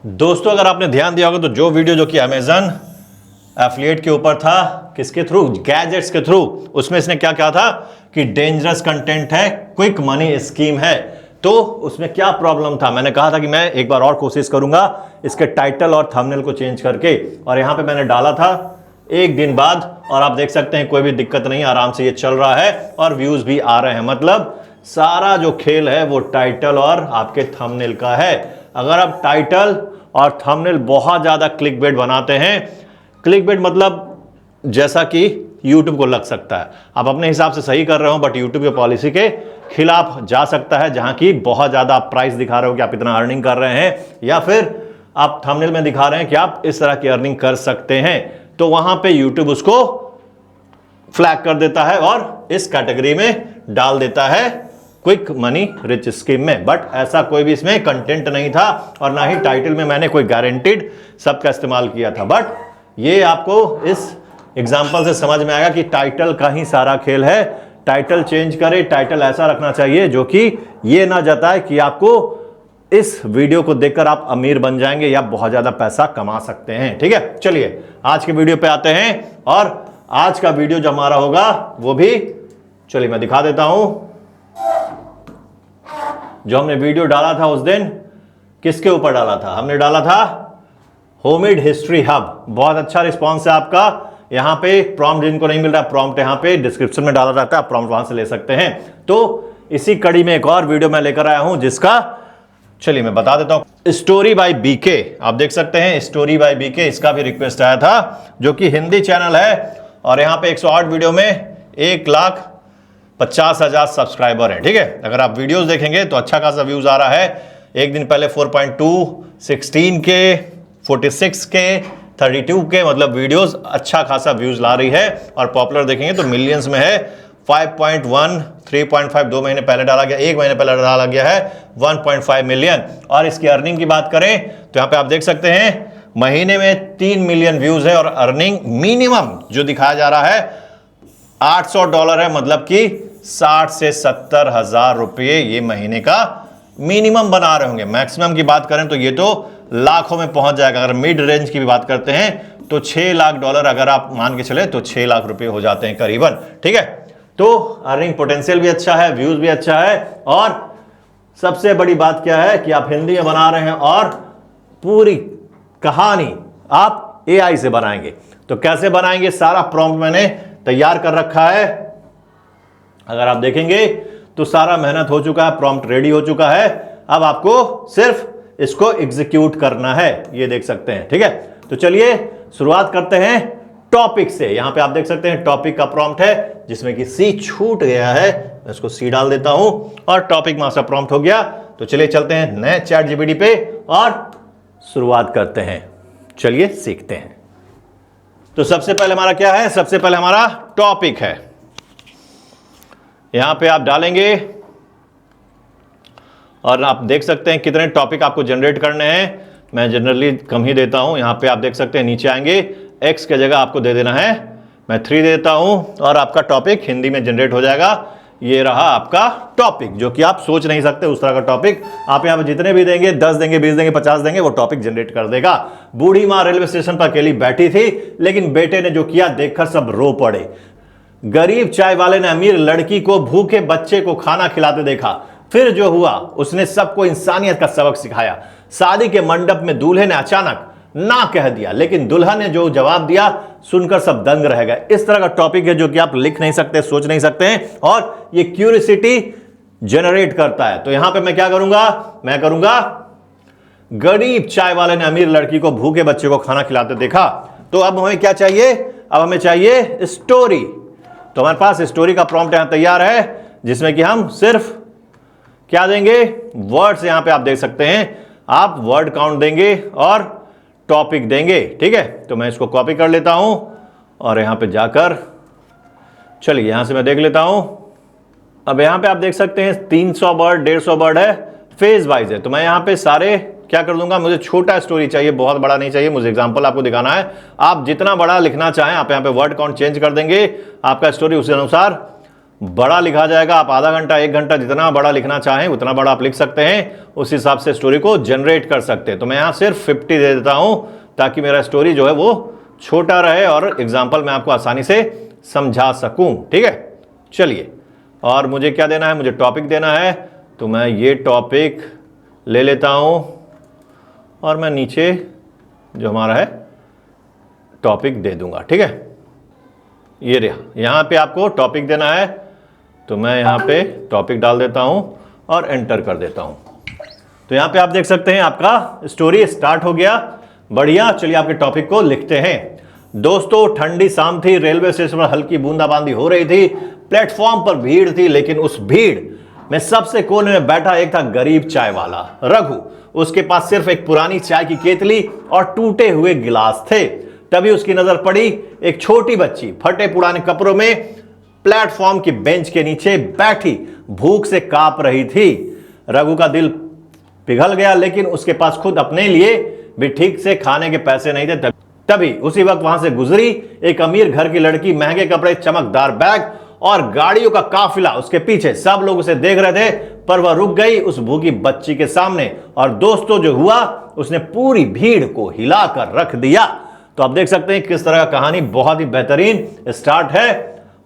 दोस्तों अगर आपने ध्यान दिया होगा तो जो वीडियो जो कि अमेजन एफिलिएट के ऊपर था, किसके थ्रू, गैजेट्स के थ्रू, उसमें इसने क्या कहा था कि डेंजरस कंटेंट है, क्विक मनी स्कीम है। तो उसमें क्या प्रॉब्लम था, मैंने कहा था कि मैं एक बार और कोशिश करूंगा इसके टाइटल और थंबनेल को चेंज करके, और यहां पे मैंने डाला था एक दिन बाद, और आप देख सकते हैं कोई भी दिक्कत नहीं, आराम से ये चल रहा है और व्यूज भी आ रहे हैं। मतलब सारा जो खेल है वो टाइटल और आपके थंबनेल का है। अगर आप टाइटल और थंबनेल बहुत ज्यादा क्लिकबेट बनाते हैं, क्लिकबेट मतलब जैसा कि YouTube को लग सकता है, आप अपने हिसाब से सही कर रहे हो बट YouTube की पॉलिसी के खिलाफ जा सकता है, जहां की बहुत ज्यादा आप प्राइस दिखा रहे हो कि आप इतना अर्निंग कर रहे हैं, या फिर आप थंबनेल में दिखा रहे हैं कि आप इस तरह की अर्निंग कर सकते हैं, तो वहां पे YouTube उसको फ्लैग कर देता है और इस कैटेगरी में डाल देता है क्विक मनी रिच स्कीम में। बट ऐसा कोई भी इसमें कंटेंट नहीं था और ना ही टाइटल में मैंने कोई गारंटीड शब्द का इस्तेमाल किया था। बट ये आपको इस एग्जाम्पल से समझ में आएगा कि टाइटल का ही सारा खेल है। टाइटल चेंज करे, टाइटल ऐसा रखना चाहिए जो कि ये ना जताए कि आपको इस वीडियो को देखकर आप अमीर बन जाएंगे या बहुत ज्यादा पैसा कमा सकते हैं। ठीक है, चलिए आज के वीडियो पे आते हैं, और आज का वीडियो जो हमारा होगा वो भी चलिए मैं दिखा देता हूं। जो हमने वीडियो डाला था उस दिन, किसके ऊपर डाला था, हमने डाला था होममेड हिस्ट्री हब। बहुत अच्छा रिस्पॉन्स है आपका। यहां पे प्रॉम्प्ट जिनको नहीं मिल रहा, प्रॉम्प्ट यहां पे डिस्क्रिप्शन में डाला रहता है, आप प्रॉम्प्ट वहां से ले सकते हैं। तो इसी कड़ी में एक और वीडियो मैं लेकर आया हूं जिसका चलिए मैं बता देता हूं, स्टोरी बाय बीके। आप देख सकते हैं स्टोरी बाय बीके, इसका भी रिक्वेस्ट आया था, जो कि हिंदी चैनल है, और यहां पे 108 वीडियो में 1,50,000 सब्सक्राइबर है। ठीक है, अगर आप वीडियोस देखेंगे तो अच्छा खासा व्यूज आ रहा है। एक दिन पहले 4.2, 16 के, 46 के, 32 के, मतलब वीडियोस अच्छा खासा व्यूज ला रही है। और पॉपुलर देखेंगे तो मिलियंस में है। 5.1, 3.5 2 महीने पहले डाला गया, 1 महीने पहले डाला गया है 1.5 मिलियन। और इसकी अर्निंग की बात करें तो यहां पे आप देख सकते हैं महीने में 3 मिलियन व्यूज है, और अर्निंग मिनिमम जो दिखाया जा रहा है $800 है, मतलब कि 60 से 70 हजार रुपये ये महीने का मिनिमम बना रहे होंगे। मैक्सिमम की बात करें तो ये तो लाखों में पहुंच जाएगा। अगर मिड रेंज की भी बात करते हैं तो $6 लाख, अगर आप मान के चले तो 6 लाख रुपए हो जाते हैं करीबन। ठीक है, तो अर्निंग पोटेंशियल भी अच्छा है, व्यूज भी अच्छा है, और सबसे बड़ी बात क्या है कि आप हिंदी में बना रहे हैं और पूरी कहानी आप AI से बनाएंगे। तो कैसे बनाएंगे, सारा प्रॉम्प्ट मैंने तैयार कर रखा है। अगर आप देखेंगे तो सारा मेहनत हो चुका है, प्रॉम्प्ट रेडी हो चुका है। अब आपको सिर्फ इसको एग्जीक्यूट करना है, ये देख सकते हैं। ठीक है, तो चलिए शुरुआत करते हैं टॉपिक से। यहां पे आप देख सकते हैं टॉपिक का प्रॉम्प्ट है, जिसमें कि सी छूट गया है, मैं इसको सी डाल देता हूं और टॉपिक मास्टर प्रॉम्प्ट हो गया। तो चलिए चलते हैं नए चैट जीपीटी पे और शुरुआत करते हैं। चलिए सीखते हैं। तो सबसे पहले हमारा क्या है, सबसे पहले हमारा टॉपिक है। यहां पे आप डालेंगे और आप देख सकते हैं कितने टॉपिक आपको जनरेट करने हैं। मैं जनरली कम ही देता हूं। यहां पे आप देख सकते हैं नीचे आएंगे, x की जगह आपको दे देना है, मैं 3 देता हूं, और आपका टॉपिक हिंदी में जनरेट हो जाएगा। ये रहा आपका टॉपिक, जो कि आप सोच नहीं सकते उस तरह का टॉपिक। आप यहां पर जितने भी देंगे, 10 देंगे, 20 देंगे, 50 देंगे, वो टॉपिक जनरेट कर देगा। बूढ़ी मां रेलवे स्टेशन पर अकेली बैठी थी, लेकिन बेटे ने जो किया देखकर सब रो पड़े। गरीब चाय वाले ने अमीर लड़की को भूखे बच्चे को खाना खिलाते देखा, फिर जो हुआ उसने सबको इंसानियत का सबक सिखाया। शादी के मंडप में दूल्हे ने अचानक ना कह दिया, लेकिन दुल्हा ने जो जवाब दिया सुनकर सब दंग रह गए। इस तरह का टॉपिक है जो कि आप लिख नहीं सकते, सोच नहीं सकते हैं, और ये क्यूरियोसिटी जनरेट करता है। तो यहां पे मैं क्या करूंगा, मैं करूंगा गरीब चाय वाले ने अमीर लड़की को भूखे बच्चे को खाना खिलाते देखा। तो अब हमें क्या चाहिए, अब हमें चाहिए स्टोरी। तो हमारे पास स्टोरी का प्रॉम्प्ट यहां तैयार है, जिसमें कि हम सिर्फ क्या देंगे, वर्ड्स। यहां पे आप देख सकते हैं, आप वर्ड काउंट देंगे और टॉपिक देंगे। ठीक है, तो मैं इसको कॉपी कर लेता हूं और यहां पे जाकर चलिए यहां से मैं देख लेता हूं। अब यहां पे आप देख सकते हैं 300 वर्ड, 150 वर्ड है, फेज वाइज है। तो मैं यहां पे सारे क्या कर दूंगा, मुझे छोटा स्टोरी चाहिए, बहुत बड़ा नहीं चाहिए, मुझे एग्जांपल आपको दिखाना है। आप जितना बड़ा लिखना चाहें आप यहां पे वर्ड काउंट चेंज कर देंगे, आपका स्टोरी उसी अनुसार बड़ा लिखा जाएगा। आप आधा घंटा 1 घंटा जितना बड़ा लिखना चाहें उतना बड़ा आप लिख सकते हैं, उस हिसाब से स्टोरी को जनरेट कर सकते हैं। तो मैं यहां सिर्फ 50 दे देता हूं ताकि मेरा स्टोरी जो है वो छोटा रहे और एग्जाम्पल मैं आपको आसानी से समझा सकूं। ठीक है, चलिए। और मुझे क्या देना है, मुझे टॉपिक देना है, तो मैं ये टॉपिक ले लेता हूं और मैं नीचे जो हमारा है टॉपिक दे दूंगा। ठीक है, ये रहा, यहां पे आपको टॉपिक देना है, तो मैं यहां पे टॉपिक डाल देता हूं और एंटर कर देता हूं। तो यहां पे आप देख सकते हैं आपका स्टोरी स्टार्ट हो गया। बढ़िया, चलिए आपके टॉपिक को लिखते हैं। दोस्तों, ठंडी शाम थी, रेलवे स्टेशन पर हल्की बूंदाबांदी हो रही थी, प्लेटफॉर्म पर भीड़ थी, लेकिन उस भीड़ में सबसे कोने में बैठा एक था गरीब चाय वाला रघु। उसके पास सिर्फ एक पुरानी चाय की केतली और टूटे हुए गिलास थे। तभी उसकी नजर पड़ी एक छोटी बच्ची फटे पुराने कपड़ों में प्लेटफॉर्म की बेंच के नीचे बैठी भूख से कांप रही थी। रघु का दिल पिघल गया, लेकिन उसके पास खुद अपने लिए भी ठीक से खाने के पैसे नहीं थे। तभी उसी वक्त वहां से गुजरी एक अमीर घर की लड़की, महंगे कपड़े, चमकदार बैग और गाड़ियों का काफिला उसके पीछे। सब लोग उसे देख रहे थे, पर वह रुक गई उस भूखी बच्ची के सामने। और दोस्तों, जो हुआ उसने पूरी भीड़ को हिलाकर रख दिया। तो आप देख सकते हैं किस तरह का कहानी बहुत ही बेहतरीन स्टार्ट है,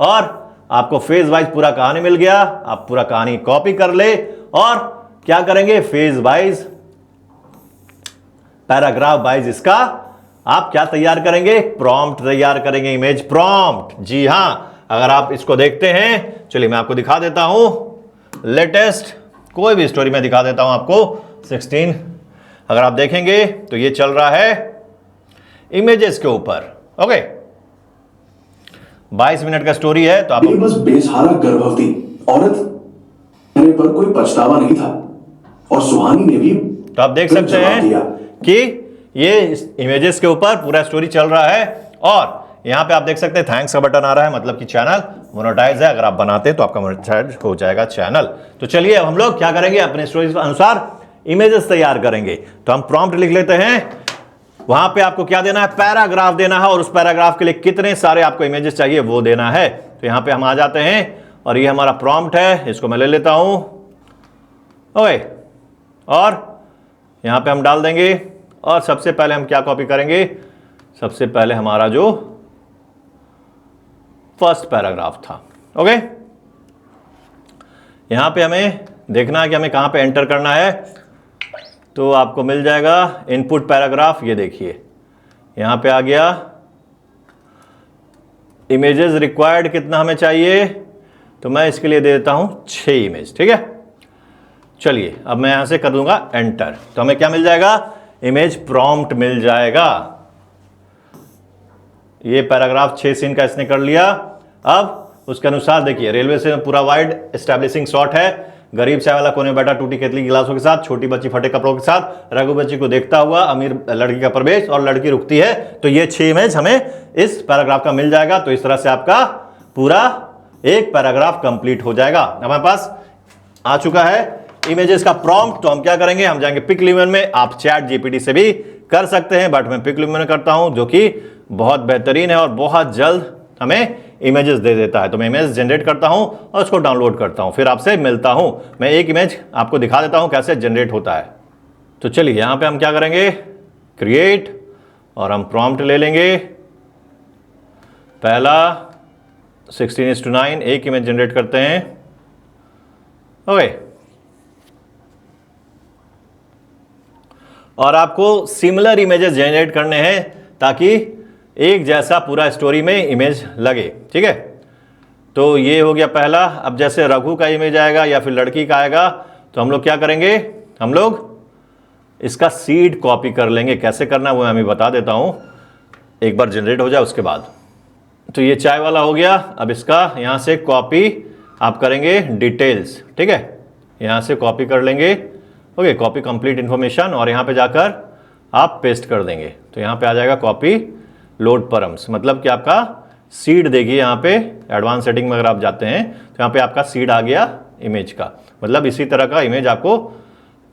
और आपको फेज वाइज पूरा कहानी मिल गया। आप पूरा कहानी कॉपी कर ले और क्या करेंगे, फेज वाइज, पैराग्राफ वाइज इसका आप क्या तैयार करेंगे, प्रॉम्प्ट तैयार करेंगे, इमेज प्रॉम्प्ट। जी हां, अगर आप इसको देखते हैं, चलिए मैं आपको दिखा देता हूं। लेटेस्ट कोई भी स्टोरी में दिखा देता हूं आपको। 16 अगर आप देखेंगे तो ये चल रहा है इमेजेस के ऊपर। ओके, 22 मिनट का स्टोरी है। तो आप बस बेसहारा गर्भवती औरत पर कोई पछतावा नहीं था, और सुहानी ने भी। तो आप देख सकते हैं कि ये इमेजेस के ऊपर पूरा स्टोरी चल रहा है, और यहां पे आप देख सकते हैं थैंक्स का बटन आ रहा है, मतलब कि चैनल मोनेटाइज है। अगर आप बनाते हैं तो आपका मोनेटाइज हो जाएगा चैनल। तो चलिए अब हम लोग क्या करेंगे, अपने स्टोरी के अनुसार इमेजेस तैयार करेंगे। तो हम प्रॉम्प्ट लिख लेते हैं। वहां पे आपको क्या देना है, पैराग्राफ देना है, और उस पैराग्राफ के लिए कितने सारे आपको इमेजेस चाहिए वो देना है। तो यहां पे हम आ जाते हैं, और ये हमारा प्रॉम्प्ट है, इसको मैं ले लेता हूं। ओके, और यहां पे हम डाल देंगे, और सबसे पहले हम क्या कॉपी करेंगे, सबसे पहले हमारा जो फर्स्ट पैराग्राफ था। ओके, यहां पे हमें देखना है कि हमें कहां पे एंटर करना है। तो आपको मिल जाएगा इनपुट पैराग्राफ, ये देखिए यहां पे आ गया। इमेजेस रिक्वायर्ड कितना हमें चाहिए, तो मैं इसके लिए दे देता हूं 6 इमेज। ठीक है, चलिए अब मैं यहां से कर दूंगा एंटर। तो हमें क्या मिल जाएगा, इमेज प्रॉम्प्ट मिल जाएगा। ये पैराग्राफ 6 सीन का इसने कर लिया। अब उसके अनुसार देखिए, रेलवे से पूरा वाइड एस्टैब्लिशिंग शॉट है। गरीब चाय वाला कोने में बैठा टूटी केतली गिलासों के साथ, छोटी बच्ची फटे कपड़ों के साथ, रघु बच्ची को देखता हुआ अमीर लड़की का प्रवेश, और लड़की रुकती है। तो ये 6 इमेज हमें इस पैराग्राफ का मिल जाएगा। तो इस तरह से आपका पूरा एक पैराग्राफ कंप्लीट हो जाएगा। हमारे पास आ चुका है इमेजेस का प्रॉम्प्ट। तो हम क्या करेंगे, हम जाएंगे पिक्लिमन में। आप चैट जीपीटी से भी कर सकते हैं, बट मैं पिक्लिमन में करता हूं, जो कि बहुत बेहतरीन है और बहुत जल्द हमें इमेजेस दे देता है। तो मैं इमेज जनरेट करता हूं और उसको डाउनलोड करता हूं, फिर आपसे मिलता हूं। मैं एक इमेज आपको दिखा देता हूं कैसे जनरेट होता है। तो चलिए यहां पे हम क्या करेंगे, क्रिएट, और हम प्रॉम्प्ट ले लेंगे। पहला 16:9, एक इमेज जनरेट करते हैं। ओके, और आपको सिमिलर इमेजेस जनरेट करने हैं ताकि एक जैसा पूरा स्टोरी में इमेज लगे। ठीक है, तो ये हो गया पहला। अब जैसे रघु का इमेज आएगा या फिर लड़की का आएगा, तो हम लोग क्या करेंगे, हम लोग इसका सीड कॉपी कर लेंगे। कैसे करना है वो मैं अभी बता देता हूं, एक बार जनरेट हो जाए उसके बाद। तो ये चाय वाला हो गया। अब इसका यहां से कॉपी आप करेंगे डिटेल्स। ठीक है, यहां से कॉपी कर लेंगे। ओके, कॉपी कंप्लीट इंफॉर्मेशन, और यहां पे जाकर आप पेस्ट कर देंगे। तो यहां पे आ जाएगा कॉपी लोड परम्स, मतलब कि आपका सीड देगी। यहाँ पे एडवांस सेटिंग में अगर आप जाते हैं तो यहाँ पे आपका सीड आ गया इमेज का, मतलब इसी तरह का इमेज आपको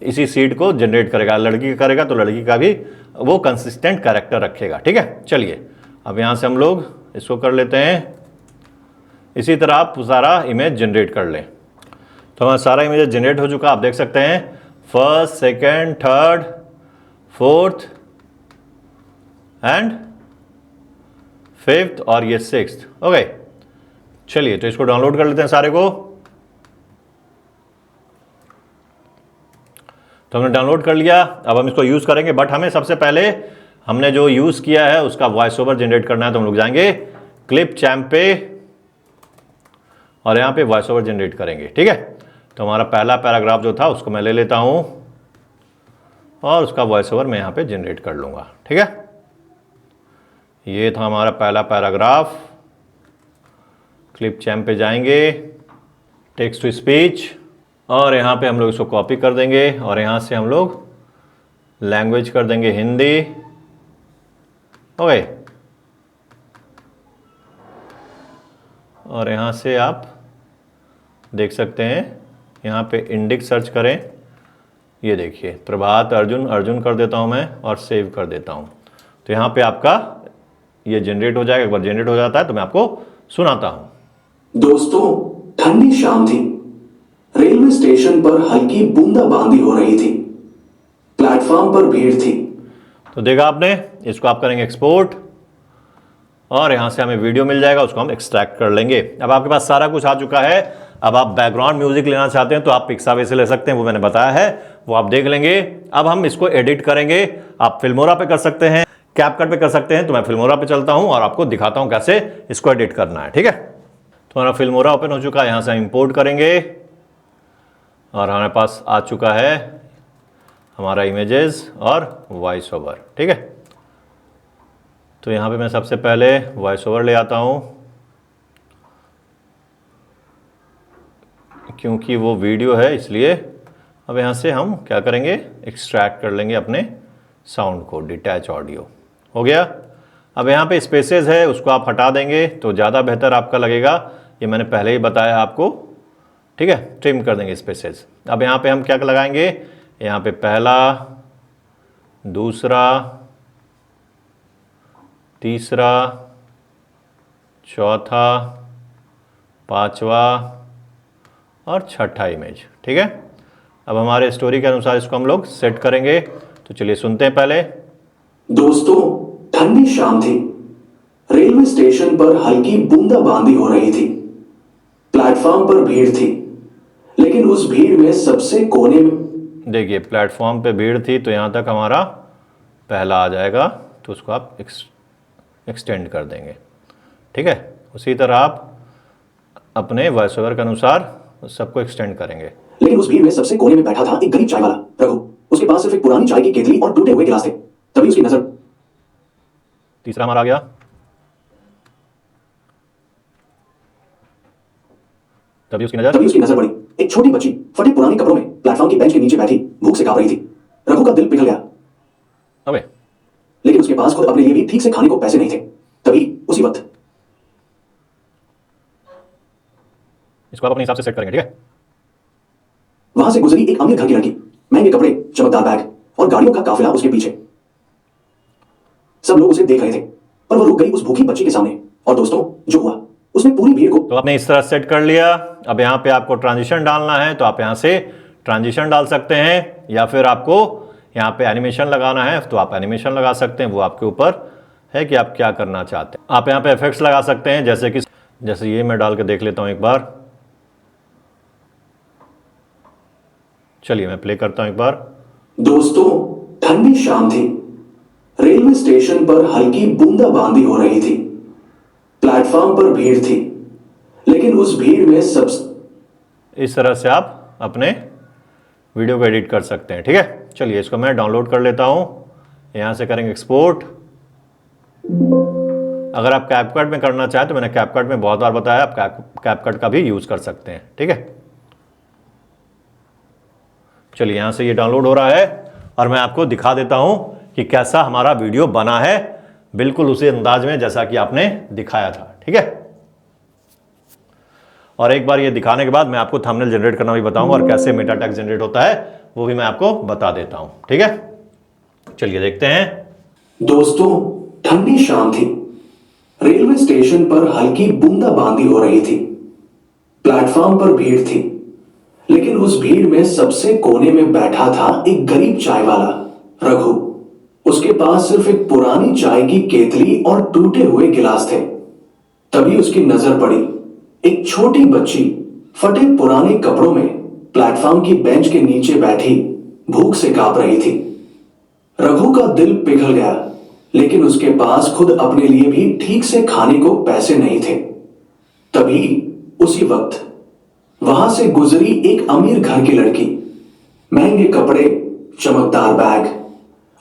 इसी सीड को जनरेट करेगा। लड़की का करेगा तो लड़की का भी वो कंसिस्टेंट कैरेक्टर रखेगा। ठीक है, चलिए अब यहाँ से हम लोग इसको कर लेते हैं इसी तरह आप सारा इमेज जनरेट कर लें। तो हमारा सारा इमेज जनरेट हो चुका, आप देख सकते हैं first, second, third, fourth and fifth और ये सिक्स्थ। ओके, चलिए तो इसको डाउनलोड कर लेते हैं सारे को। तो हमने डाउनलोड कर लिया, अब हम इसको यूज़ करेंगे। बट हमें सबसे पहले हमने जो यूज़ किया है उसका वॉइस ओवर जनरेट करना है। तो हम लोग जाएंगे क्लिप चैम्प पे और यहाँ पे वॉइस ओवर जनरेट करेंगे। ठीक है, तो हमारा पहला पैराग्राफ जो था उसको मैं ले लेता हूँ और उसका वॉइस ओवर मैं यहाँ पे जनरेट कर लूँगा। ठीक है, ये था हमारा पहला पैराग्राफ। क्लिप चैम्प पे जाएंगे, टेक्स्ट टू स्पीच, और यहाँ पे हम लोग इसको कॉपी कर देंगे और यहाँ से हम लोग लैंग्वेज कर देंगे हिंदी। ओके, और यहाँ से आप देख सकते हैं, यहाँ पे इंडेक्स सर्च करें, ये देखिए प्रभात अर्जुन, अर्जुन कर देता हूँ मैं और सेव कर देता हूँ। तो यहाँ पे आपका ये जनरेट हो जाएगा। एक बार जनरेट हो जाता है तो मैं आपको सुनाता हूँ। दोस्तों, ठंडी शाम थी। रेलवे स्टेशन पर हल्की बूंदाबांदी हो रही थी। प्लेटफॉर्म पर भीड़ थी। तो देखा आपने, इसको आप करेंगे एक्सपोर्ट और यहाँ से हमें वीडियो मिल जाएगा, उसको हम एक्सट्रैक्ट कर लेंगे। अब आपके पास सारा कुछ आ चुका है। अब आप बैकग्राउंड म्यूजिक लेना चाहते हैं तो आप पिक्सावे से ले सकते हैं, वो मैंने बताया है, वो आप देख लेंगे। अब हम इसको एडिट करेंगे। आप फिल्मोरा पे कर सकते हैं, कैपकट पे कर सकते हैं। तो मैं फिल्मोरा पे चलता हूँ और आपको दिखाता हूँ कैसे इसको एडिट करना है। ठीक है, तो हमारा फिल्मोरा ओपन हो चुका है, यहाँ से हम इंपोर्ट करेंगे और हमारे पास आ चुका है हमारा इमेजेस और वॉइस ओवर। ठीक है, तो यहाँ पे मैं सबसे पहले वॉइस ओवर ले आता हूँ, क्योंकि वो वीडियो है इसलिए। अब यहाँ से हम क्या करेंगे, एक्सट्रैक्ट कर लेंगे अपने साउंड को, डिटैच ऑडियो हो गया। अब यहाँ पे स्पेसेस है, उसको आप हटा देंगे तो ज़्यादा बेहतर आपका लगेगा, ये मैंने पहले ही बताया आपको। ठीक है, ट्रिम कर देंगे स्पेसेस। अब यहाँ पे हम क्या लगाएंगे, यहाँ पे पहला, दूसरा, तीसरा, चौथा, पांचवा और छठा इमेज। ठीक है, अब हमारे स्टोरी के अनुसार इसको हम लोग सेट करेंगे। तो चलिए सुनते हैं पहले। दोस्तों, ठंडी शाम थी। रेलवे स्टेशन पर हल्की बूंदाबांदी हो रही थी। प्लेटफॉर्म पर भीड़ थी, लेकिन उस भीड़ में सबसे कोने में, देखिए प्लेटफॉर्म पे भीड़ थी, तो यहाँ तक हमारा पहला आ जाएगा, तो उसको आप एक्सटेंड कर देंगे। ठीक है, उसी तरह आप अपने वॉइस ओवर के अनुसार सबको एक्सटेंड करेंगे। लेकिन उस भीड़ में सबसे कोने में बैठा था एक गरीब चाय वाला रघु। उसके पास सिर्फ एक पुरानी चाय की केतली और टूटे हुए गिलास थे। तभी उसकी नजर, तीसरा हमारा आ गया। तभी उसकी नजर पड़ी एक छोटी बच्ची फटे पुराने कपड़ों में प्लेटफॉर्म की बेंच के नीचे बैठी भूख से कांप रही थी। रघु का दिल पिघल गया। अबे, लेकिन उसके पास खुद अपने लिए भी ठीक से खाने को पैसे नहीं थे। तभी उसी वक्त इसको आप अपने हिसाब से सेट करेंगे। ठीक है, वहां से गुजरी एक अमीर घर की लड़की, महंगे कपड़े, चमकदार बैग और गाड़ियों का काफिला उसके पीछे। सब लोग उसे देख रहे थे, पर वो रुक गई उस भूखी बच्ची के सामने। और दोस्तों, जो हुआ, उसने पूरी भीड़ को, तो आपने इस तरह सेट कर लिया। अब यहाँ पे आपको ट्रांजिशन डालना है, तो आप यहाँ से ट्रांजिशन डाल सकते हैं, या फिर आपको यहाँ पे एनिमेशन लगाना है तो आप एनिमेशन लगा सकते हैं। वो आपके ऊपर है कि आप क्या करना चाहते हैं। आप यहाँ पे इफेक्ट्स लगा सकते हैं, जैसे ये मैं डाल के देख लेता हूँ एक बार। चलिए मैं प्ले करता हूँ एक बार। दोस्तों, ठंडी शाम थी। रेलवे स्टेशन पर हल्की बूंदाबांदी हो रही थी। प्लेटफॉर्म पर भीड़ थी, लेकिन उस भीड़ में सब, इस तरह से आप अपने वीडियो को एडिट कर सकते हैं। ठीक है, चलिए इसको मैं डाउनलोड कर लेता हूं। यहां से करेंगे एक्सपोर्ट। अगर आप कैपकट में करना चाहें तो मैंने कैपकट में बहुत बार बताया, आप कैपकट का भी यूज कर सकते हैं। ठीक है, चलिए यहां से ये डाउनलोड हो रहा है और मैं आपको दिखा देता हूं कि कैसा हमारा वीडियो बना है, बिल्कुल उसी अंदाज में जैसा कि आपने दिखाया था। ठीक है, और एक बार ये दिखाने के बाद मैं आपको थंबनेल जनरेट करना भी बताऊंगा और कैसे मेटा टैग जनरेट होता है वो भी मैं आपको बता देता हूं। ठीक है, चलिए देखते हैं। दोस्तों, ठंडी शाम थी। रेलवे स्टेशन पर हल्की बूंदाबांदी हो रही थी। प्लेटफॉर्म पर भीड़ थी, लेकिन उस भीड़ में सबसे कोने में बैठा था एक गरीब चाय वाला, रघु। उसके पास सिर्फ एक पुरानी चाय की केतली और टूटे हुए गिलास थे। तभी उसकी नजर पड़ी एक छोटी बच्ची फटे पुराने कपड़ों में प्लेटफॉर्म की बेंच के नीचे बैठी भूख से कांप रही थी। रघु का दिल पिघल गया, लेकिन उसके पास खुद अपने लिए भी ठीक से खाने को पैसे नहीं थे। तभी उसी वक्त वहां से गुजरी एक अमीर घर की लड़की। महंगे कपड़े, चमकदार बैग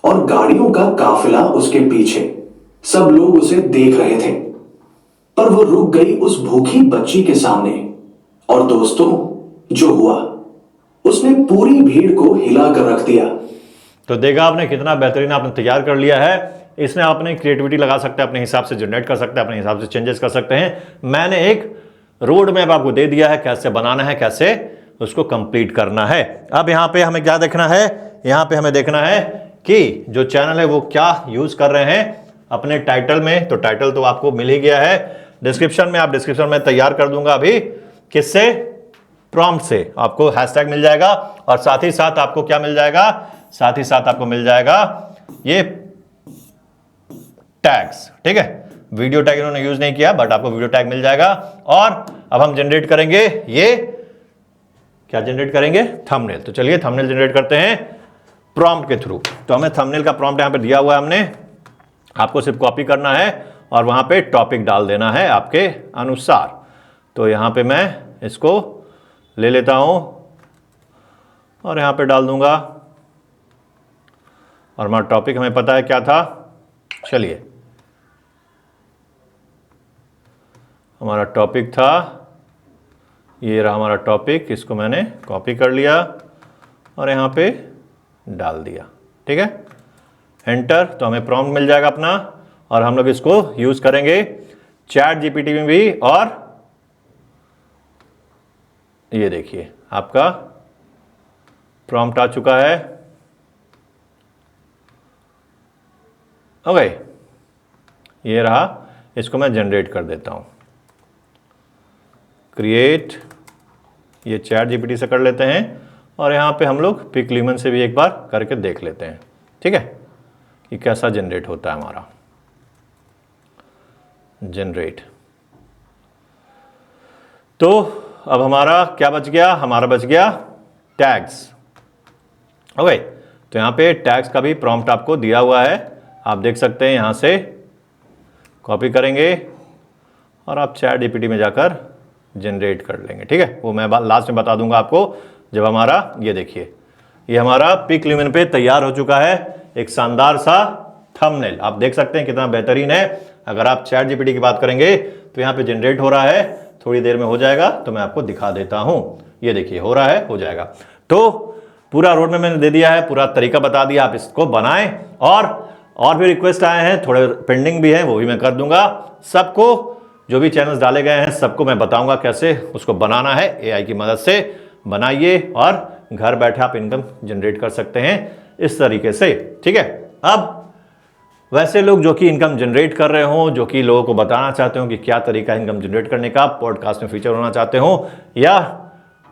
और गाड़ियों का काफिला उसके पीछे। सब लोग उसे देख रहे थे, पर वो रुक गई उस भूखी बच्ची के सामने। और दोस्तों, जो हुआ, उसने पूरी भीड़ को हिलाकर रख दिया। तो देखा आपने कितना बेहतरीन आपने तैयार कर लिया है। इसमें आपने क्रिएटिविटी लगा सकते हैं, अपने हिसाब से जनरेट कर सकते हैं, अपने हिसाब से चेंजेस कर सकते हैं। मैंने एक रोड मैप आपको दे दिया है, कैसे बनाना है, कैसे उसको कंप्लीट करना है। अब यहाँ पे हमें क्या देखना है, यहाँ पे हमें देखना है कि जो चैनल है वो क्या यूज कर रहे हैं अपने टाइटल में। तो टाइटल तो आपको मिल ही गया है डिस्क्रिप्शन में, आप डिस्क्रिप्शन में तैयार कर दूंगा अभी। किससे? प्रॉम्प्ट से आपको हैशटैग मिल जाएगा, और साथ ही साथ आपको क्या मिल जाएगा, साथ ही साथ आपको मिल जाएगा ये टैग्स। ठीक है, वीडियो टैग इन्होंने यूज नहीं किया, बट आपको वीडियो टैग मिल जाएगा। और अब हम जनरेट करेंगे, ये क्या जनरेट करेंगे, थंबनेल। तो चलिए थंबनेल जनरेट करते हैं प्रॉम्प्ट के थ्रू। तो हमें थंबनेल का प्रॉम्प्ट यहां पे दिया हुआ है, हमने आपको सिर्फ कॉपी करना है और वहां पे टॉपिक डाल देना है आपके अनुसार। तो यहां पे मैं इसको ले लेता हूं और यहां पे डाल दूंगा, और हमारा टॉपिक हमें पता है क्या था। चलिए, हमारा टॉपिक था, ये रहा हमारा टॉपिक। इसको मैंने कॉपी कर लिया और यहाँ पे डाल दिया। ठीक है, एंटर। तो हमें प्रॉम्प्ट मिल जाएगा अपना, और हम लोग इसको यूज करेंगे चैट जीपीटी में भी। और ये देखिए आपका प्रॉम्प्ट आ चुका है। ओके, ये रहा। इसको मैं जनरेट कर देता हूं, क्रिएट, ये चैट जीपीटी से कर लेते हैं, और यहां पे हम लोग पिक लीमन से भी एक बार करके देख लेते हैं। ठीक है, कि कैसा जनरेट होता है हमारा जनरेट। तो अब हमारा क्या बच गया, हमारा बच गया टैग्स। ओके, तो यहां पे टैग्स का भी प्रॉम्प्ट आपको दिया हुआ है, आप देख सकते हैं। यहां से कॉपी करेंगे और आप चैट जीपीटी में जाकर जनरेट कर लेंगे। ठीक है, वो मैं लास्ट में बता दूंगा आपको जब हमारा, ये देखिए, ये हमारा पिक लीमन पे तैयार हो चुका है, एक शानदार सा थंबनेल। आप देख सकते हैं कितना बेहतरीन है। अगर आप चैट जीपीटी की बात करेंगे तो यहाँ पे जनरेट हो रहा है, थोड़ी देर में हो जाएगा, तो मैं आपको दिखा देता हूं। ये देखिए हो रहा है, हो जाएगा। तो पूरा रोड में मैंने दे दिया है, पूरा तरीका बता दिया, आप इसको बनाएं। और भी रिक्वेस्ट आए हैं, थोड़े पेंडिंग भी हैं, वो भी मैं कर दूंगा। सबको जो भी चैनल्स डाले गए हैं सबको मैं बताऊंगा कैसे उसको बनाना है। एआई की मदद से बनाइए और घर बैठे आप इनकम जनरेट कर सकते हैं इस तरीके से। ठीक है, अब वैसे लोग जो कि इनकम जनरेट कर रहे हो, जो कि लोगों को बताना चाहते हो कि क्या तरीका है इनकम जनरेट करने का, पॉडकास्ट में फीचर होना चाहते हो या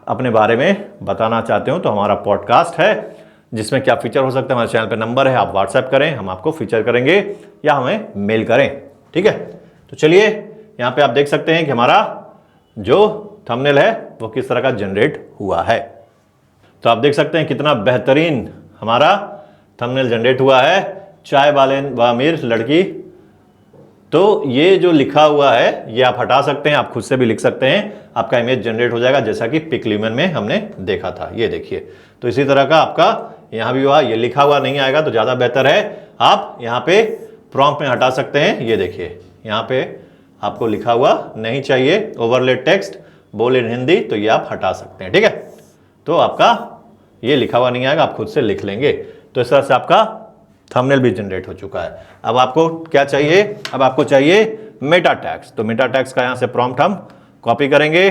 अपने बारे में बताना चाहते हो, तो हमारा पॉडकास्ट है जिसमें क्या फीचर हो सकता है। हमारे चैनल पे नंबर है, आप व्हाट्सएप करें, हम आपको फीचर करेंगे, या हमें मेल करें। ठीक है, तो चलिए यहाँ पे आप देख सकते हैं कि हमारा जो थंबनेल है वो किस तरह का जनरेट हुआ है। तो आप देख सकते हैं कितना बेहतरीन हमारा थंबनेल जनरेट हुआ है, चाय वाले व अमीर लड़की। तो ये जो लिखा हुआ है ये आप हटा सकते हैं, आप खुद से भी लिख सकते हैं, आपका इमेज जनरेट हो जाएगा जैसा कि पिक लीमन में हमने देखा था। ये देखिए, तो इसी तरह का आपका यहां भी हुआ। ये लिखा हुआ नहीं आएगा तो ज्यादा बेहतर है आप यहां पे प्रॉम्प्ट में हटा सकते हैं। ये देखिए यहां पे आपको लिखा हुआ नहीं चाहिए, ओवरले टेक्स्ट बोल इन हिंदी, तो ये आप हटा सकते हैं। ठीक है, तो आपका ये लिखा हुआ नहीं आएगा, आप खुद से लिख लेंगे। तो इस तरह से आपका थंबनेल भी जनरेट हो चुका है। अब आपको क्या चाहिए, अब आपको चाहिए मेटा टैग्स। तो मेटा टैग्स का यहां से प्रॉम्प्ट हम कॉपी करेंगे।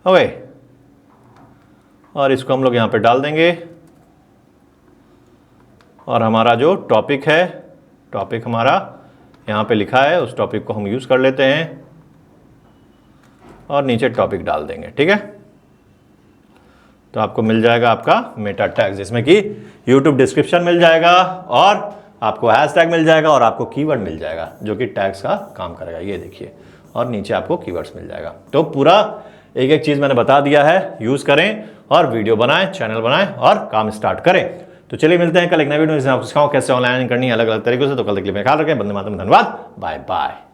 ओके, और इसको हम लोग यहां पे डाल देंगे, और हमारा जो टॉपिक है, टॉपिक हमारा यहां पे लिखा है, उस टॉपिक को हम यूज कर लेते हैं। और नीचे टॉपिक डाल देंगे, ठीक है। तो आपको मिल जाएगा आपका मेटा टैग, जिसमें कि यूट्यूब डिस्क्रिप्शन मिल जाएगा और आपको हैशटैग मिल जाएगा और आपको कीवर्ड मिल जाएगा जो कि टैग्स का काम करेगा, ये देखिए। और नीचे आपको कीवर्ड्स मिल जाएगा। तो पूरा एक एक चीज़ मैंने बता दिया है, यूज़ करें और वीडियो बनाएं, चैनल बनाएं और काम स्टार्ट करें। तो चलिए मिलते हैं कल एक नए वीडियो में, जिसमें आपको सिखाऊं कैसे ऑनलाइन करनी है अलग अलग तरीकों से। तो कल तक के लिए ख्याल रखें। वंदे मातरम, धन्यवाद, बाय बाय।